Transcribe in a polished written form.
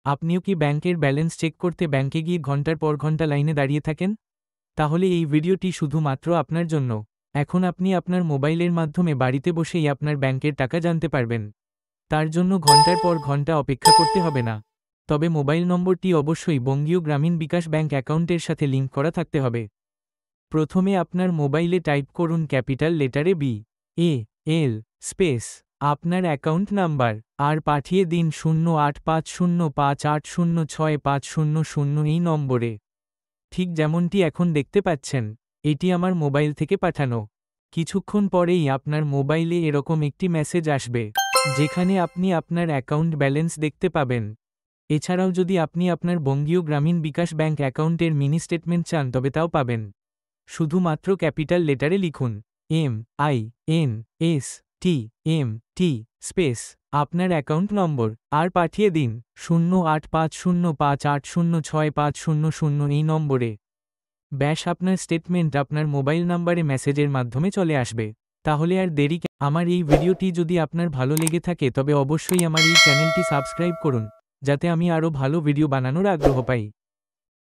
আপনিও কি ব্যাংকের ব্যালেন্স চেক করতে ব্যাংকে গিয়ে ঘন্টার পর ঘন্টা লাইনে দাঁড়িয়ে থাকেন? তাহলে এই ভিডিওটি শুধুমাত্র আপনার জন্য। এখন আপনি আপনার মোবাইলের মাধ্যমে বাড়িতে বসেই আপনার ব্যাংকের টাকা জানতে পারবেন। তার জন্য ঘন্টার পর ঘন্টা অপেক্ষা করতে হবে না। তবে মোবাইল নম্বরটি অবশ্যই বঙ্গীয় গ্রামীণ বিকাশ ব্যাংক অ্যাকাউন্টের সাথে লিঙ্ক করা থাকতে হবে। প্রথমে আপনার মোবাইলে টাইপ করুন ক্যাপিটাল লেটারে BAL স্পেস আপনার অ্যাকাউন্ট নাম্বার আর পাঠিয়ে দিন 085058065000 এই নম্বরে। ঠিক যেমনটি এখন দেখতে পাচ্ছেন, এটি আমার মোবাইল থেকে পাঠানো। কিছুক্ষণ পরেই আপনার মোবাইলে এরকম একটি মেসেজ আসবে, যেখানে আপনি আপনার অ্যাকাউন্ট ব্যালেন্স দেখতে পাবেন। এছাড়াও যদি আপনি আপনার বঙ্গীয় গ্রামীণ বিকাশ ব্যাংক অ্যাকাউন্টের মিনি স্টেটমেন্ট চান তবে তাও পাবেন। শুধুমাত্র ক্যাপিটাল লেটারে লিখুন MINSTMT স্পেস আপনার অ্যাকাউন্ট নম্বর আর পাঠিয়ে দিন 085058065000 এই নম্বরে। ব্যাস আপনার স্টেটমেন্ট আপনার মোবাইল নম্বরে মেসেজের মাধ্যমে চলে আসবে। তাহলে আর দেরি আমার এই ভিডিওটি যদি আপনার ভালো লেগে থাকে তবে অবশ্যই আমার এই চ্যানেলটি সাবস্ক্রাইব করুন, যাতে আমি আরও ভালো ভিডিও বানানোর আগ্রহ পাই।